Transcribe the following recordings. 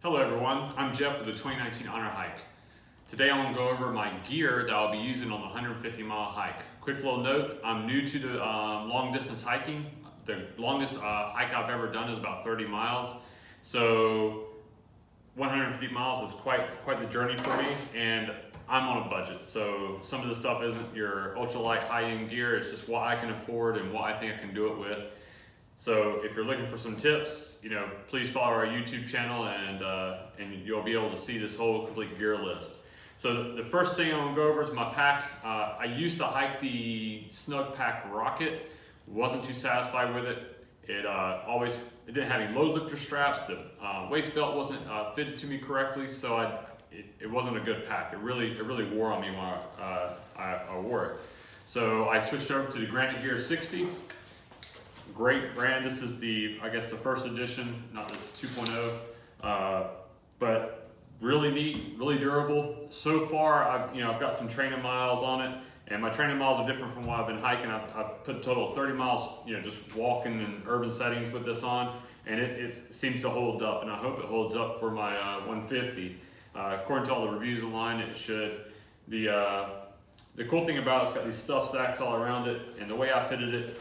Hello everyone, I'm Jeff with the 2019 Honor Hike. Today I'm going to go over my gear that I'll be using on the 150-mile hike. Quick little note, I'm new to the long distance hiking. The longest hike I've ever done is about 30 miles. So 150 miles is quite the journey for me, and I'm on a budget. So some of the stuff isn't your ultralight high-end gear, it's just what I can afford and what I think I can do it with. So if you're looking for some tips, please follow our YouTube channel and you'll be able to see this whole complete gear list. So the first thing I'm gonna go over is my pack. I used to hike the Snug Pack Rocket. Wasn't too satisfied with it. It didn't have any load lifter straps. The waist belt wasn't fitted to me correctly, so it wasn't a good pack. It really wore on me when I wore it. So I switched over to the Granite Gear 60. Great brand. This is the first edition, not the 2.0, but really neat, really durable. So far, I've got some training miles on it, and my training miles are different from what I've been hiking. I've put a total of 30 miles, just walking in urban settings with this on, and it seems to hold up, and I hope it holds up for my 150. According to all the reviews online, it should. The cool thing about it's got these stuff sacks all around it, and the way I fitted it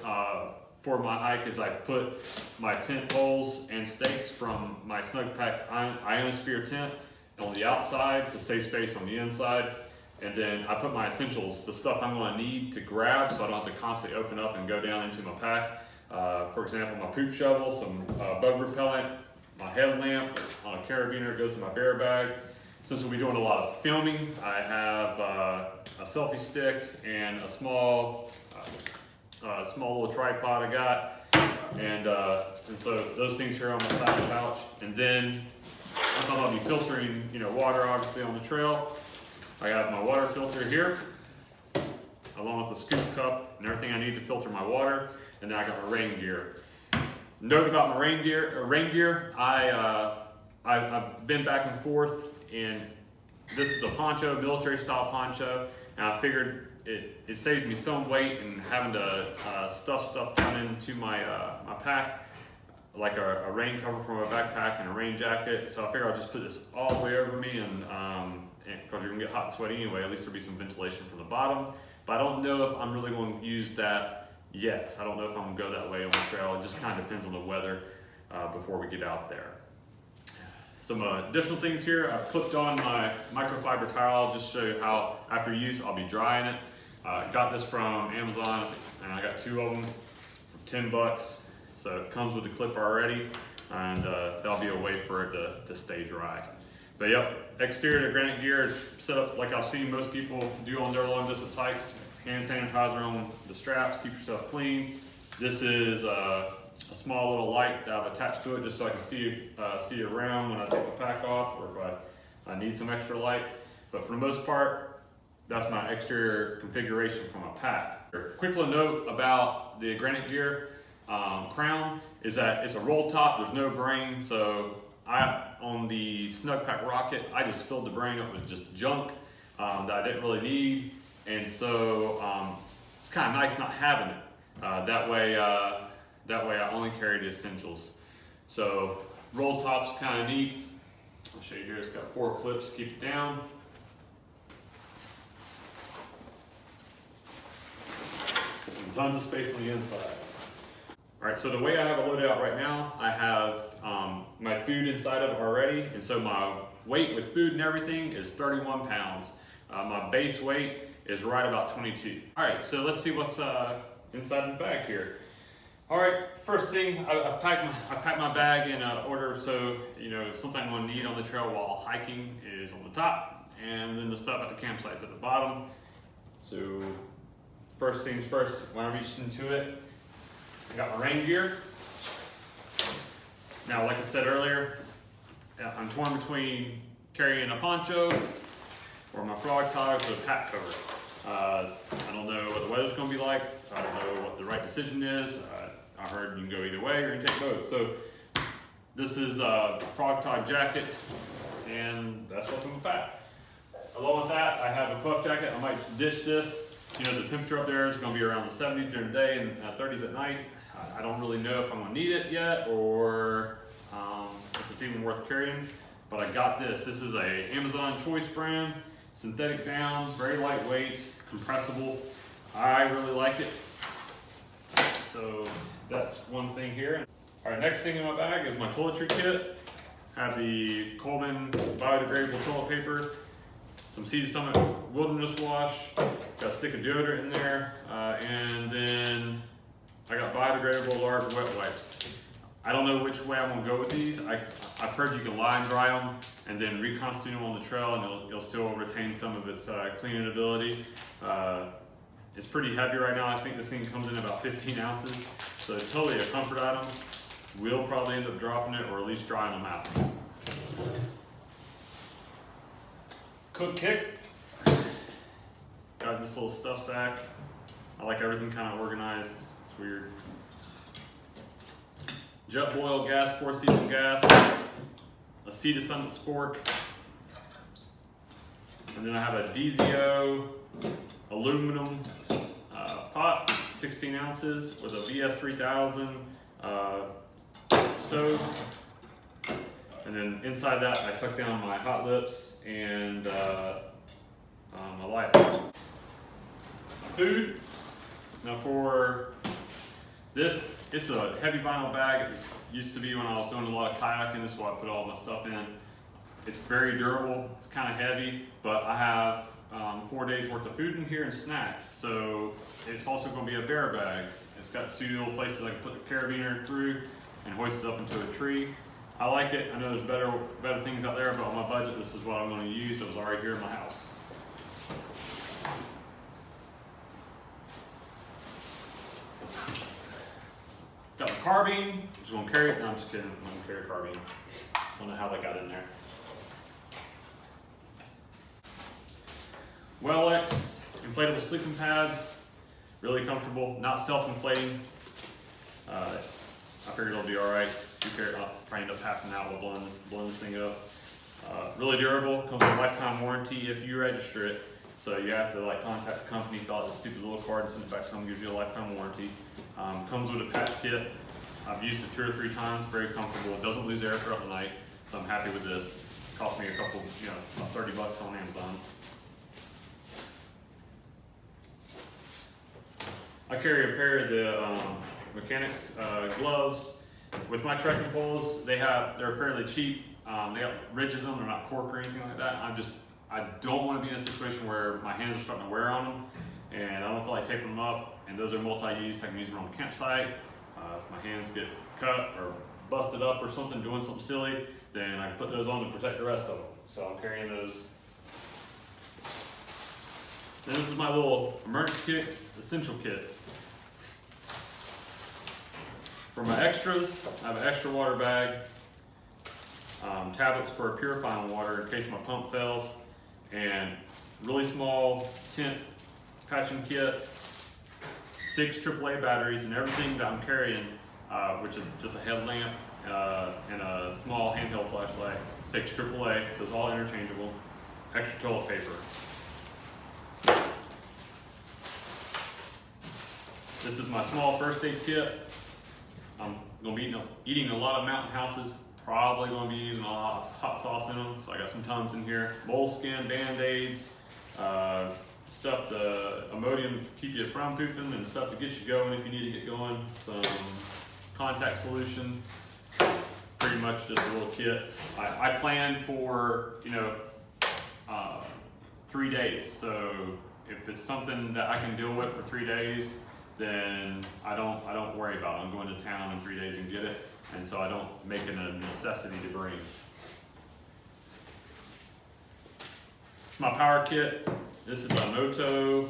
for my hike is I put my tent poles and stakes from my Snug Pack Ionosphere tent on the outside to save space on the inside, and then I put my essentials, the stuff I'm going to need to grab so I don't have to constantly open up and go down into my pack. For example, my poop shovel, some bug repellent, my headlamp on a carabiner goes in my bear bag. Since we'll be doing a lot of filming, I have a selfie stick and a small little tripod I got, and so those things here on my side pouch. And then I'll be filtering, water obviously on the trail. I got my water filter here, along with a scoop cup and everything I need to filter my water. And then I got my rain gear. Note about my rain gear, I've been back and forth, and this is a poncho, military style poncho, and I figured it saves me some weight and having to stuff stuff down into my pack, like a rain cover for my backpack and a rain jacket. So I figure I'll just put this all the way over me, and because you're gonna get hot and sweaty anyway, at least there'll be some ventilation from the bottom. But I don't know if I'm really going to use that yet. I don't know if I'm gonna go that way on the trail. It just kind of depends on the weather before we get out there. Some additional things here, I've clipped on my microfiber towel just to show you how after use I'll be drying it. Got this from Amazon, and I got 2 of them for 10 bucks. So it comes with the clip already, and that'll be a way for it to stay dry. But yep, exterior to Granite Gear is set up like I've seen most people do on their long distance hikes. Hand sanitizer on the straps, keep yourself clean. This is a small little light that I've attached to it just so I can see around when I take the pack off, or if I need some extra light. But for the most part, that's my exterior configuration for my pack. Quick little note about the Granite Gear crown is that it's a roll top, there's no brain. So on the Snug Pack Rocket, I just filled the brain up with just junk that I didn't really need. And so it's kind of nice not having it. That way I only carry the essentials. So roll top's kind of neat. I'll show you here, it's got 4 clips to keep it down. And tons of space on the inside. All right, so the way I have it loaded out right now, I have my food inside of it already, and so my weight with food and everything is 31 pounds. My base weight is right about 22. All right, so let's see what's inside the bag here. All right, first thing, I packed my bag in order, so something I'm gonna need on the trail while hiking is on the top, and then the stuff at the campsite's at the bottom. So first things first, when I reached into it, I got my rain gear. Now, like I said earlier, I'm torn between carrying a poncho or my frog togs with a pack cover. I don't know what the weather's gonna be like, so I don't know what the right decision is. I heard you can go either way, or you can take both. So this is a frog tog jacket, and that's what's in the pack. Along with that, I have a puff jacket. I might ditch this. The temperature up there is gonna be around the 70s during the day and 30s at night. I don't really know if I'm gonna need it yet, or if it's even worth carrying. but I got this. This is a Amazon Choice brand, synthetic down, very lightweight, compressible. I really like it. So that's one thing here. All right, next thing in my bag is my toiletry kit. I have the Coleman biodegradable toilet paper, some Sea to Summit Wilderness Wash, got a stick of deodorant in there, and then I got biodegradable large wet wipes. I don't know which way I'm gonna go with these. I've heard you can line dry them and then reconstitute them on the trail, and you'll still retain some of its cleaning ability. It's pretty heavy right now. I think this thing comes in about 15 ounces, so it's totally a comfort item. We'll probably end up dropping it or at least drying them out. Cook kit. Got this little stuff sack. I like everything kind of organized. It's weird. Jetboil gas, 4-season gas. A Sea to Summit spork. And then I have a DZO aluminum pot, 16 ounces with a VS3000 stove. And then inside that, I tuck down my hot lips and my lighter. Food. Now for this, it's a heavy vinyl bag. It used to be when I was doing a lot of kayaking. This is what I put all my stuff in. It's very durable. It's kind of heavy, but I have 4 days worth of food in here and snacks. So it's also going to be a bear bag. It's got 2 little places I can put the carabiner through and hoist it up into a tree. I like it. I know there's better things out there, but on my budget, this is what I'm going to use. It was already here in my house. Got my carbine. Just going to carry it. No, I'm just kidding. I'm going to carry a carbine. I don't know how they got in there. Well-X inflatable sleeping pad. Really comfortable. Not self-inflating. I figured it'll be all right. I'll probably end up passing out while blowing this thing up. Really durable. Comes with a lifetime warranty if you register it. So you have to contact the company, fill out this stupid little card and send it back to them, gives you a lifetime warranty. Comes with a patch kit. I've used it 2 or 3 times, very comfortable. It doesn't lose air throughout the night, so I'm happy with this. It cost me a couple, about 30 bucks on Amazon. I carry a pair of the mechanics gloves. With my trekking poles, they're fairly cheap. They got ridges on them, they're not cork or anything like that. I don't want to be in a situation where my hands are starting to wear on them, and I don't feel like taping them up. And those are multi-use. I can use them on the campsite. If my hands get cut or busted up or something, doing something silly, then I can put those on to protect the rest of them. So I'm carrying those. Then this is my little emergency kit, essential kit. For my extras, I have an extra water bag, tablets for purifying water in case my pump fails, and really small tent patching kit, 6 AAA batteries, and everything that I'm carrying, which is just a headlamp and a small handheld flashlight, takes AAA, so it's all interchangeable. Extra toilet paper. This is my small first aid kit. I'm going to be eating a lot of mountain houses, probably going to be using a lot of hot sauce in them, so I got some Tums in here. Moleskin, Band-Aids, stuff to Imodium to keep you from pooping, and stuff to get you going if you need to get going. Some contact solution, pretty much just a little kit. I planned for 3 days, so if it's something that I can deal with for 3 days, then I don't worry about it. I'm going to town in 3 days and get it, and so I don't make it a necessity to bring. My power kit. This is a Moto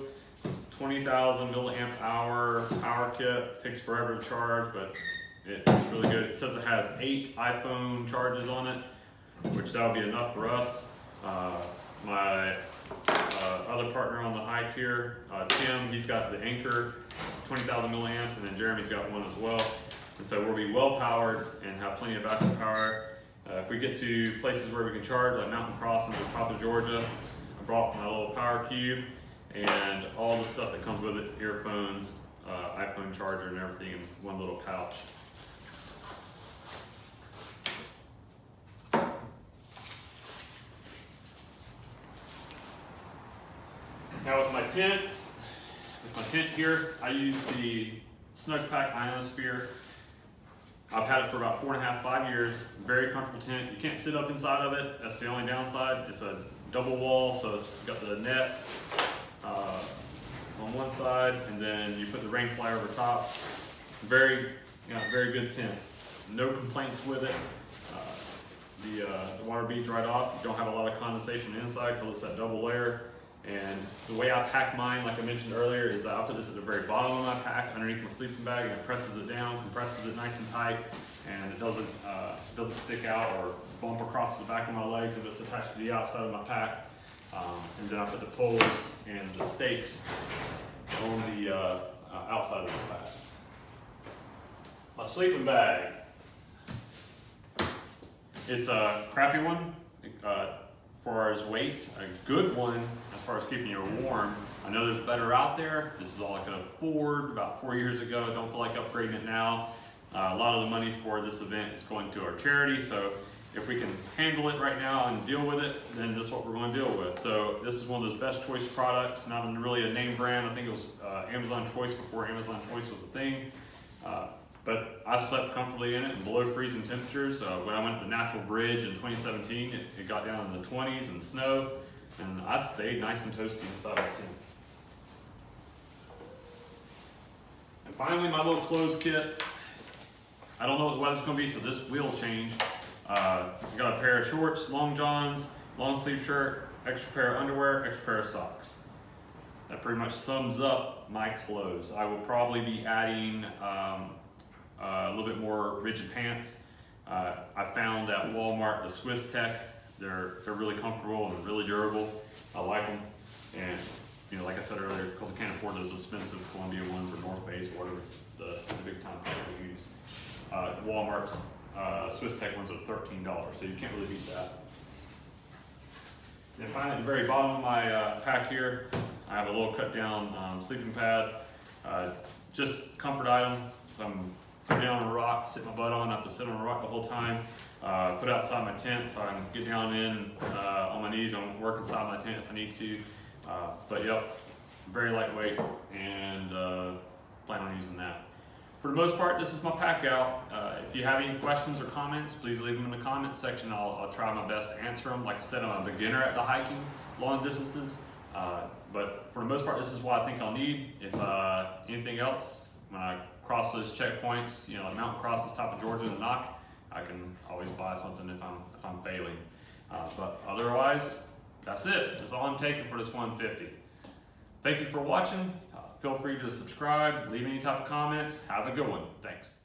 20,000 milliamp hour power kit. Takes forever to charge, but it's really good. It says it has 8 iPhone charges on it, which that'll be enough for us. My other partner on the hike here, Tim, he's got the Anchor 20,000 milliamps, and then Jeremy's got one as well. And so we'll be well powered and have plenty of backup power. If we get to places where we can charge, like mountain crossings or top of Georgia, I brought my little power cube and all the stuff that comes with it, earphones, iPhone charger and everything in one little pouch. tent. With my tent here, I use the Snug Pack Ionosphere. I've had it for about 4.5, 5 years. Very comfortable tent. You can't sit up inside of it. That's the only downside. It's a double wall, so it's got the net on one side, and then you put the rain fly over top. Very good tent. No complaints with it. The water beads right off. You don't have a lot of condensation inside because it's that double layer. And the way I pack mine, like I mentioned earlier, is I put this at the very bottom of my pack, underneath my sleeping bag, and it presses it down, compresses it nice and tight, and it doesn't stick out or bump across the back of my legs if it's attached to the outside of my pack. And then I put the poles and the stakes on the outside of the pack. My sleeping bag. It's a crappy one. As far as weight, a good one as far as keeping you warm. I know there's better out there. This is all I could afford about 4 years ago. Don't feel like upgrading it now. A lot of the money for this event is going to our charity, so if we can handle it right now and deal with it, then this is what we're going to deal with. So this is one of those best choice products, not really a name brand. I think it was Amazon Choice before Amazon Choice was a thing. But I slept comfortably in it below freezing temperatures. When I went to the Natural Bridge in 2017, it got down in the 20s and snow, and I stayed nice and toasty inside the tent. And finally, my little clothes kit. I don't know what the weather's going to be, so this will change. I got a pair of shorts, long johns, long sleeve shirt, extra pair of underwear, extra pair of socks. That pretty much sums up my clothes. I will probably be adding a little bit more rigid pants. I found at Walmart the Swiss Tech. They're really comfortable and really durable. I like them, and like I said earlier, because I can't afford those expensive Columbia ones or North Face or whatever the big time people use. Walmart's Swiss Tech ones are $13, so you can't really beat that. And finally, at the very bottom of my pack here, I have a little cut down sleeping pad. Just comfort item. I'm put down on a rock, sit my butt on, I have to sit on a rock the whole time. Put it outside my tent so I can get down in on my knees and work inside my tent if I need to. But yep, very lightweight, and plan on using that. For the most part, this is my pack out. If you have any questions or comments, please leave them in the comments section. I'll try my best to answer them. Like I said, I'm a beginner at the hiking long distances. But for the most part, this is what I think I'll need. If anything else, when I cross those checkpoints, like mountain crosses, top of Georgia and knock, I can always buy something if I'm failing. But otherwise, that's it. That's all I'm taking for this 150. Thank you for watching. Feel free to subscribe, leave any type of comments. Have a good one. Thanks.